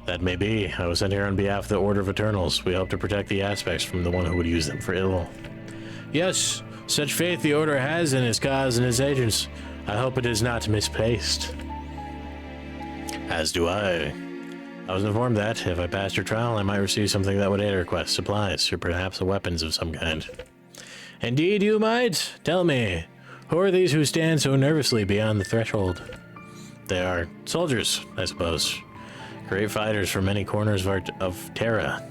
That may be. I was sent here on behalf of the Order of Eternals. We hope to protect the aspects from the one who would use them for ill. Yes, such faith the Order has in its cause and its agents. I hope it is not misplaced. As do I. I was informed that, if I passed your trial, I might receive something that would aid our quest, supplies, or perhaps weapons of some kind. Indeed you might. Tell me, who are these who stand so nervously beyond the threshold? They are soldiers, I suppose. Great fighters from many corners of Terra.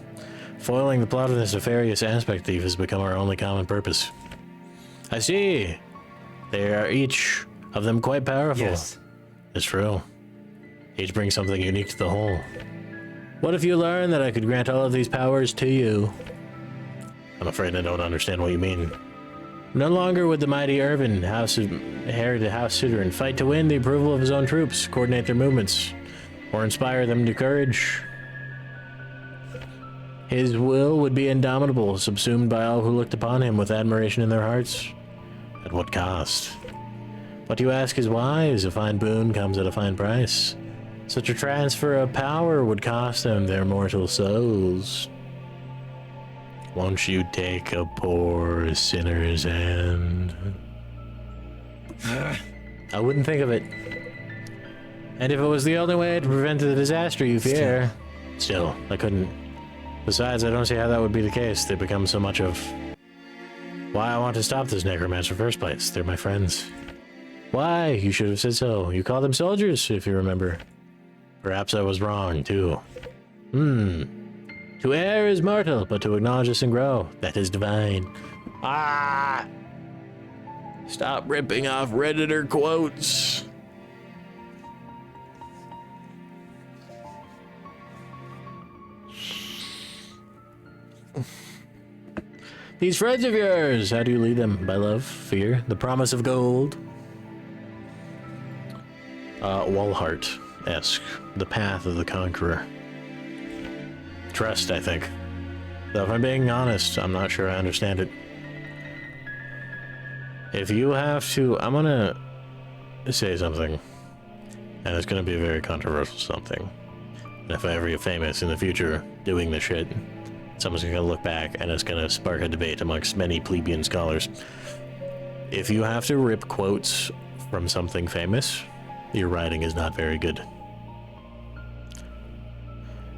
Foiling the plot of this nefarious aspect thief has become our only common purpose. I see. They are each of them quite powerful. Yes. It's true. Each brings something unique to the whole. What if you learn that I could grant all of these powers to you? I'm afraid I don't understand what you mean. No longer would the mighty Irvin, inherited House Suderin, fight to win the approval of his own troops, coordinate their movements, or inspire them to courage. His will would be indomitable, subsumed by all who looked upon him with admiration in their hearts. At what cost? What you ask is wise. A fine boon comes at a fine price. Such a transfer of power would cost them their mortal souls. Won't you take a poor sinner's hand? I wouldn't think of it. And if it was the only way to prevent the disaster you fear... Still, I couldn't. Besides, I don't see how that would be the case. They become so much of why I want to stop this necromancer in the first place. They're my friends. Why? You should have said so. You called them soldiers, if you remember. Perhaps I was wrong, too. To err is mortal, but to acknowledge this and grow, that is divine. Ah! Stop ripping off Redditor quotes. These friends of yours, how do you lead them? By love, fear, the promise of gold? Walhart-esque. The path of the conqueror. Trust, I think. Though if I'm being honest, I'm not sure I understand it. If you have to... I'm gonna say something. And it's gonna be a very controversial something. And if I ever get famous in the future doing this shit, someone's gonna look back and it's gonna spark a debate amongst many plebeian scholars. If you have to rip quotes from something famous, your writing is not very good.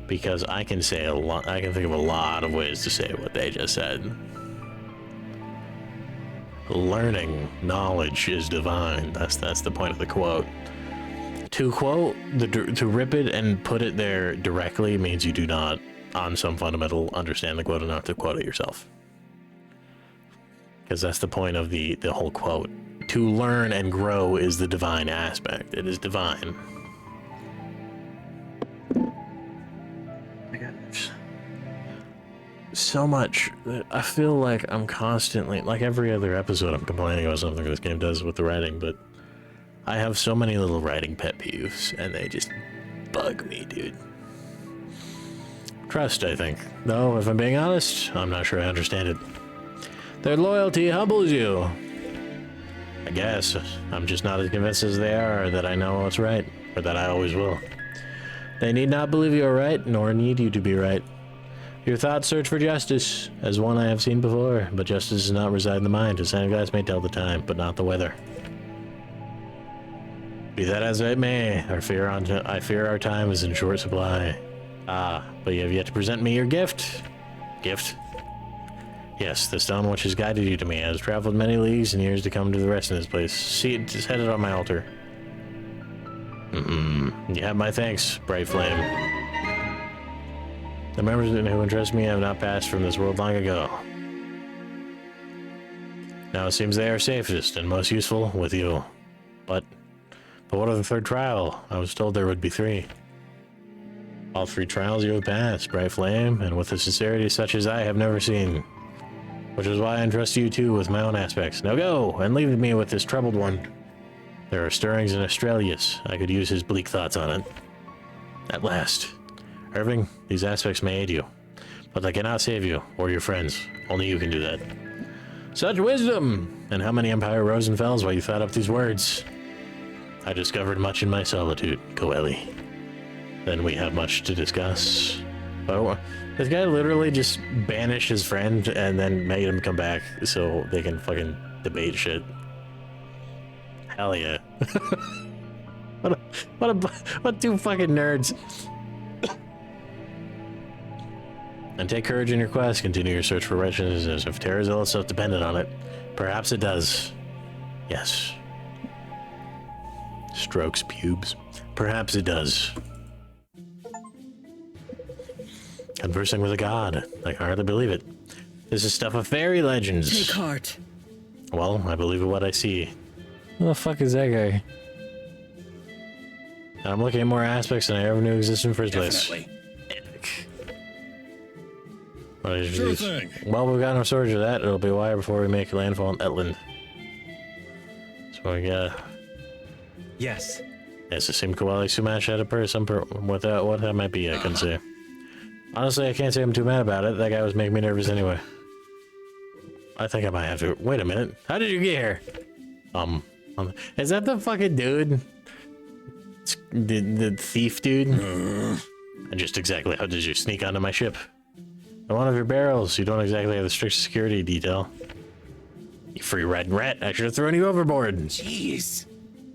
Because I can say a lot, I can think of a lot of ways to say what they just said. Learning, knowledge is divine. That's the point of the quote. To quote, to rip it and put it there directly means you do not, on some fundamental, understand the quote enough to quote it yourself. Because that's the point of the whole quote. To learn and grow is the divine aspect. It is divine. So much that I feel like I'm constantly, like every other episode, I'm complaining about something this game does with the writing, but I have so many little writing pet peeves, and they just bug me, dude. Trust, I think. Though, if I'm being honest, I'm not sure I understand it. Their loyalty humbles you. I guess. I'm just not as convinced as they are that I know what's right, or that I always will. They need not believe you are right, nor need you to be right. Your thoughts search for justice, as one I have seen before, but justice does not reside in the mind. A sand glass may tell the time, but not the weather. Be that as it may, I fear our time is in short supply. Ah, but you have yet to present me your gift. Gift? Yes, the stone which has guided you to me has traveled many leagues and years to come to the rest in this place. See it is headed on my altar. You have my thanks, bright flame. The members who entrust me have not passed from this world long ago. Now it seems they are safest and most useful with you. But what of the third trial? I was told there would be 3. All 3 trials you have passed, bright flame, and with a sincerity such as I have never seen. Which is why I entrust you too with my own aspects. Now go, and leave me with this troubled one. There are stirrings in Australius. I could use his bleak thoughts on it. At last. Irving, these aspects may aid you, but they cannot save you, or your friends. Only you can do that. Such wisdom! And how many Empire rose and fells while you thought up these words? I discovered much in my solitude, Coeli. Then we have much to discuss. Oh, this guy literally just banished his friend and then made him come back so they can fucking debate shit. Hell yeah. What 2 fucking nerds. And take courage in your quest. Continue your search for righteousness. If Terra's ill itself depended on it, perhaps it does. Yes. Strokes pubes. Perhaps it does. Conversing with a god. I can hardly believe it. This is stuff of fairy legends. Take heart. Well, I believe in what I see. Who the fuck is that guy? And I'm looking at more aspects than I ever knew existed in the first place. Epic. What is Sure these? thing. Well, we've got no storage of that. It'll be a while before we make landfall in Etland. So we got... Yes. Yes, it seemed Coeli Sumash had what that might be, I couldn't say. Honestly, I can't say I'm too mad about it. That guy was making me nervous anyway. I think I might have to... Wait a minute. How did you get here? Is that the fucking dude? The thief dude? And just exactly how did you sneak onto my ship? In one of your barrels, you don't exactly have the strict security detail. You free riding rat, I should have thrown you overboard. Jeez.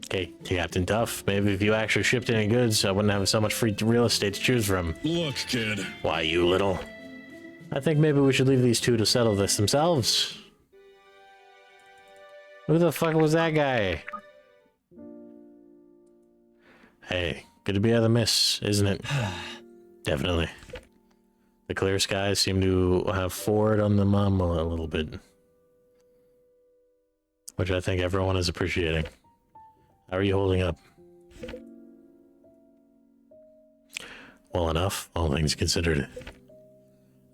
Okay, Captain Tough, maybe if you actually shipped any goods, I wouldn't have so much free real estate to choose from. Look, kid. Why, you little... I think maybe we should leave these 2 to settle this themselves. Who the fuck was that guy? Hey, good to be out of the mist, isn't it? Definitely. The clear skies seem to have forward on the mum a little bit. Which I think everyone is appreciating. How are you holding up? Well enough, all things considered.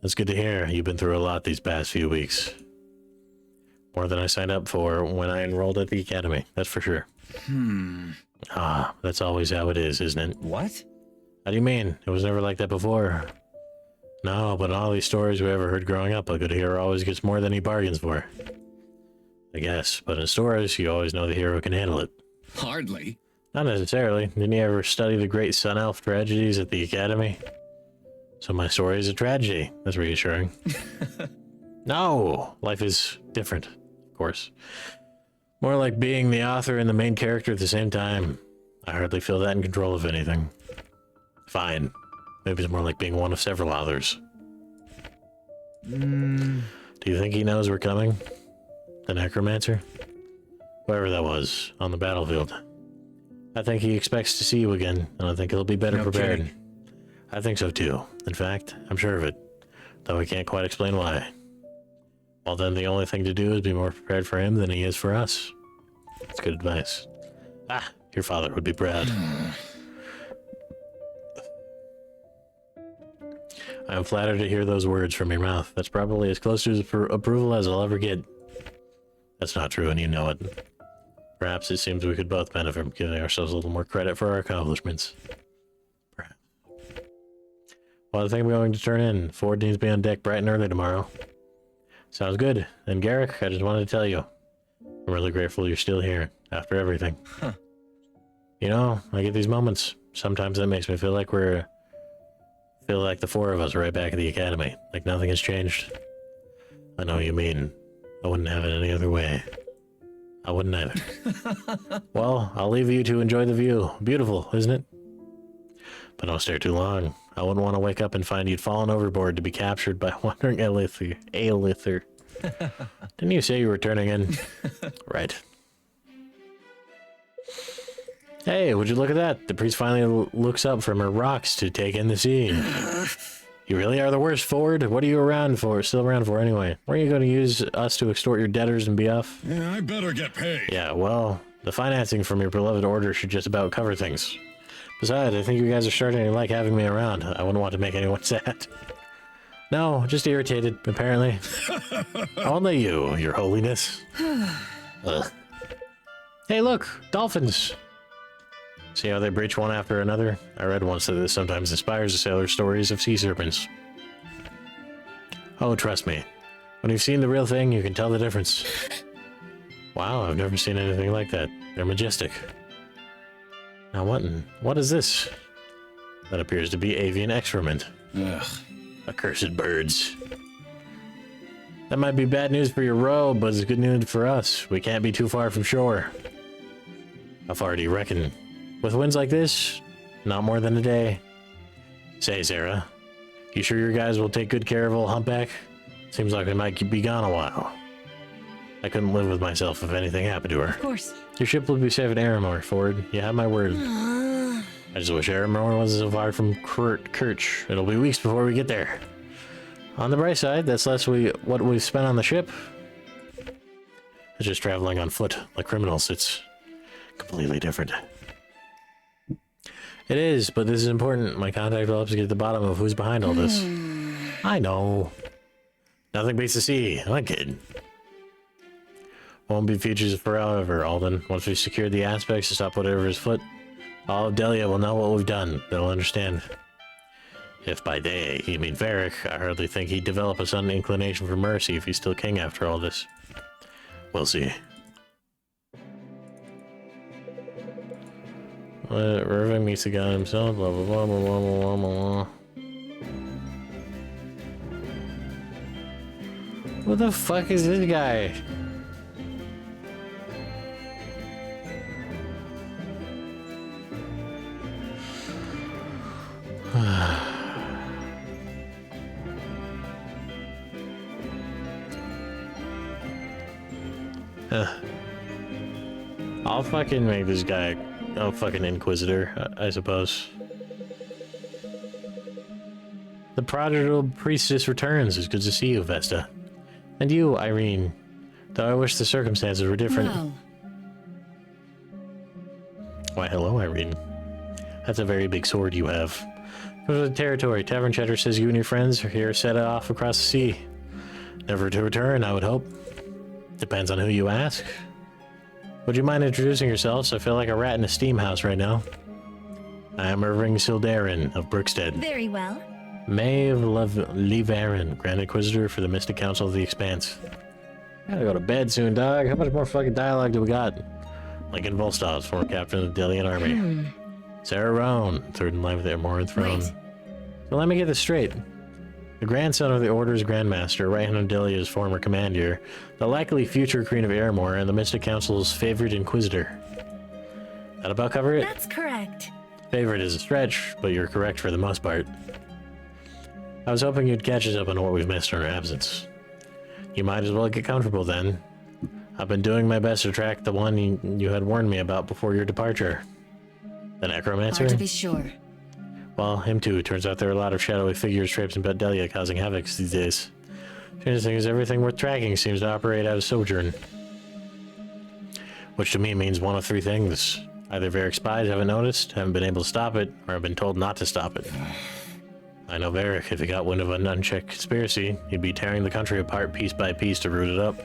That's good to hear. You've been through a lot these past few weeks. More than I signed up for when I enrolled at the academy, that's for sure. Ah, that's always how it is, isn't it? What? How do you mean? It was never like that before. No, but in all these stories we ever heard growing up, a good hero always gets more than he bargains for. I guess, but in stories, you always know the hero can handle it. Hardly. Not necessarily. Didn't you ever study the great Sun Elf tragedies at the academy? So my story is a tragedy. That's reassuring. No! Life is different, of course. More like being the author and the main character at the same time. I hardly feel that in control of anything. Fine. Maybe it's more like being one of several authors. Do you think he knows we're coming? The necromancer? Whoever that was, on the battlefield. I think he expects to see you again, and I think he'll be better prepared. Kidding. I think so too. In fact, I'm sure of it. Though I can't quite explain why. Well then, the only thing to do is be more prepared for him than he is for us. That's good advice. Ah, your father would be proud. I am flattered to hear those words from your mouth. That's probably as close to his approval as I'll ever get. That's not true, and you know it. Perhaps it seems we could both benefit from giving ourselves a little more credit for our accomplishments. Perhaps. Well, I think I'm going to turn in. Ford needs to be on deck bright and early tomorrow. Sounds good. And Garrick, I just wanted to tell you, I'm really grateful you're still here, after everything. Huh. You know, I get these moments. Sometimes that makes me feel like feel like the four of us are right back at the academy, like nothing has changed. I know what you mean. I wouldn't have it any other way. I wouldn't either. Well, I'll leave you to enjoy the view. Beautiful, isn't it? But don't stare too long. I wouldn't want to wake up and find you'd fallen overboard to be captured by wandering Alither. Didn't you say you were turning in? Right. Hey, would you look at that? The priest finally looks up from her rocks to take in the sea. You really are the worst, Ford. What are you still around for anyway? Weren't you going to use us to extort your debtors and be off? Yeah, I better get paid. Yeah, well, the financing from your beloved order should just about cover things. Besides, I think you guys are starting to like having me around. I wouldn't want to make anyone sad. No, just irritated, apparently. Only you, your holiness. Ugh. Hey, look, dolphins. See how they breach one after another? I read once that this sometimes inspires the sailors' stories of sea serpents. Oh, trust me. When you've seen the real thing, you can tell the difference. Wow, I've never seen anything like that. They're majestic. Now what is this? That appears to be avian excrement. Ugh. Accursed birds. That might be bad news for your robe, but it's good news for us. We can't be too far from shore. How far do you reckon? With winds like this, not more than a day. Say, Sarah, you sure your guys will take good care of old Humpback? Seems like they might be gone a while. I couldn't live with myself if anything happened to her. Of course. Your ship will be safe at Aramor, Ford. You have my word. I just wish Aramor wasn't so far from Kirch. It'll be weeks before we get there. On the bright side, that's less what we've spent on the ship. It's just traveling on foot, like criminals. It's completely different. It is, but this is important. My contact will help us get to the bottom of who's behind all this. I know. Nothing beats the sea. I'm kidding. Won't be futures forever, Alden. Once we secure the aspects to stop whatever is foot, all of Delia will know what we've done. They'll understand. If by day you mean Varric, I hardly think he'd develop a sudden inclination for mercy if he's still king after all this. We'll see. Irving meets the guy himself, blah blah blah blah blah blah blah blah. Who the fuck is this guy? I'll fucking make this guy a fucking inquisitor, I suppose. The prodigal priestess returns. It's good to see you, Vesta. And you, Irene. Though I wish the circumstances were different. Well, Why, hello, Irene. That's a very big sword you have. For the territory, Tavern Cheddar says you and your friends are here set off across the sea. Never to return, I would hope. Depends on who you ask. Would you mind introducing yourselves? I feel like a rat in a steam house right now. I am Irving Sildarin of Brookstead. Very well. May of Levarin, Grand Inquisitor for the Mystic Council of the Expanse. Gotta go to bed soon, dog. How much more fucking dialogue do we got? Lincoln Volstov, former captain of the Delian Army. Sarah Roan, third in line with the Amoran throne. Right. So let me get this straight. The grandson of the Order's Grandmaster, right hand of Delia's former commander, the likely future Queen of Airmore, and the Mystic Council's favorite Inquisitor. That about cover it? That's correct. Favorite is a stretch, but you're correct for the most part. I was hoping you'd catch us up on what we've missed in our absence. You might as well get comfortable then. I've been doing my best to track the one you had warned me about before your departure. The Necromancer? Hard to be sure. Well, him too. Turns out there are a lot of shadowy figures traipsing about Delia causing havoc these days. Strange thing is everything worth tracking seems to operate out of Sojourn. Which to me means one of three things. Either Varric spies haven't noticed, haven't been able to stop it, or have been told not to stop it. I know Varric, if he got wind of an unchecked conspiracy, he'd be tearing the country apart piece by piece to root it up.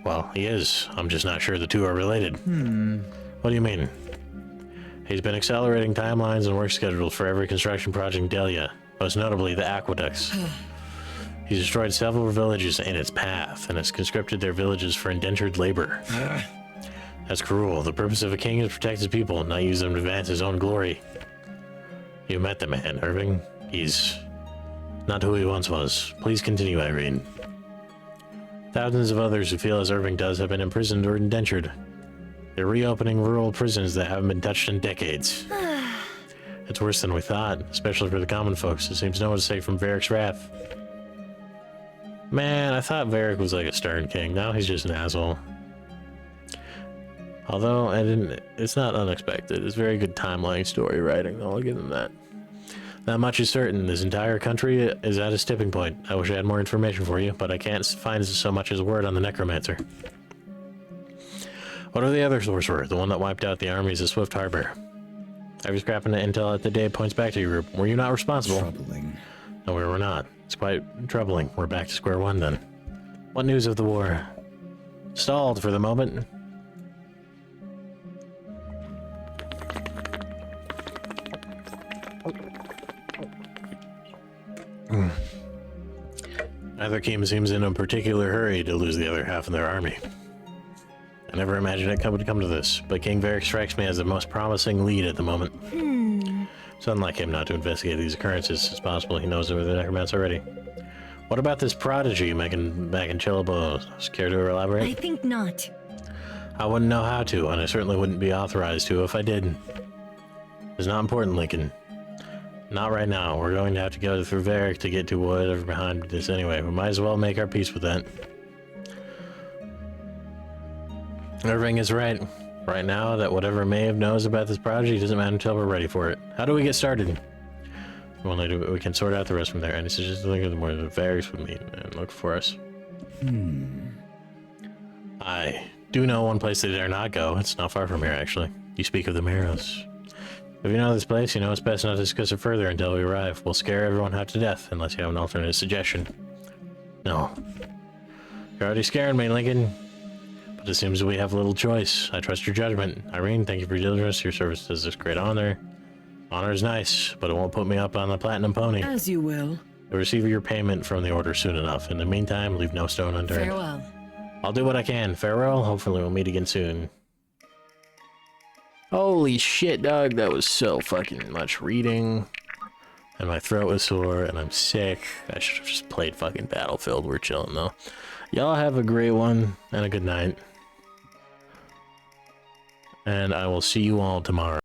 Well, he is. I'm just not sure the two are related. What do you mean? He's been accelerating timelines and work schedules for every construction project in Delia, most notably the aqueducts. He's destroyed several villages in its path, and has conscripted their villages for indentured labor. That's cruel. The purpose of a king is to protect his people, not use them to advance his own glory. You met the man, Irving. He's not who he once was. Please continue, Irene. Thousands of others who feel as Irving does have been imprisoned or indentured. They're reopening rural prisons that haven't been touched in decades. It's worse than we thought, especially for the common folks. It seems no one's safe from Varric's wrath. Man, I thought Varric was like a stern king. Now he's just an asshole. Although, it's not unexpected. It's very good timeline story writing, though. I'll give them that. Not much is certain. This entire country is at its tipping point. I wish I had more information for you, but I can't find so much as a word on the Necromancer. What are the other sorcerer? The one that wiped out the armies of Swift Harbor. I was scrapping the intel that the day points back to your group. Were you not responsible? Troubling. No, we were not. It's quite troubling. We're back to square one then. What news of the war? Stalled for the moment. Neither team seems in a particular hurry to lose the other half of their army. I never imagined it would come to this, but King Varric strikes me as the most promising lead at the moment. It's unlike him not to investigate these occurrences. It's possible he knows over the necromancer already. What about this prodigy making back in Chillabo? Care to elaborate? I think not. I wouldn't know how to, and I certainly wouldn't be authorized to if I did. It's not important, Lincoln. Not right now. We're going to have to go through Varric to get to whatever behind this anyway. We might as well make our peace with that. Irving is right. Right now, that whatever Maeve knows about this prodigy doesn't matter until we're ready for it. How do we get started? Well, we can sort out the rest from there. And it's just looking at the more that Varric's with me and look for us. I do know one place they dare not go. It's not far from here, actually. You speak of the Marrows. If you know this place, you know it's best not to discuss it further until we arrive. We'll scare everyone half to death, unless you have an alternate suggestion. No. You're already scaring me, Lincoln. But it seems we have little choice. I trust your judgment. Irene, thank you for your diligence. Your service does us great honor. Honor is nice, but it won't put me up on the platinum pony. As you will. You'll receive your payment from the order soon enough. In the meantime, leave no stone unturned. Farewell. I'll do what I can. Farewell. Hopefully we'll meet again soon. Holy shit, dog. That was so fucking much reading. And my throat was sore, and I'm sick. I should have just played fucking Battlefield. We're chilling, though. Y'all have a great one, and a good night. And I will see you all tomorrow.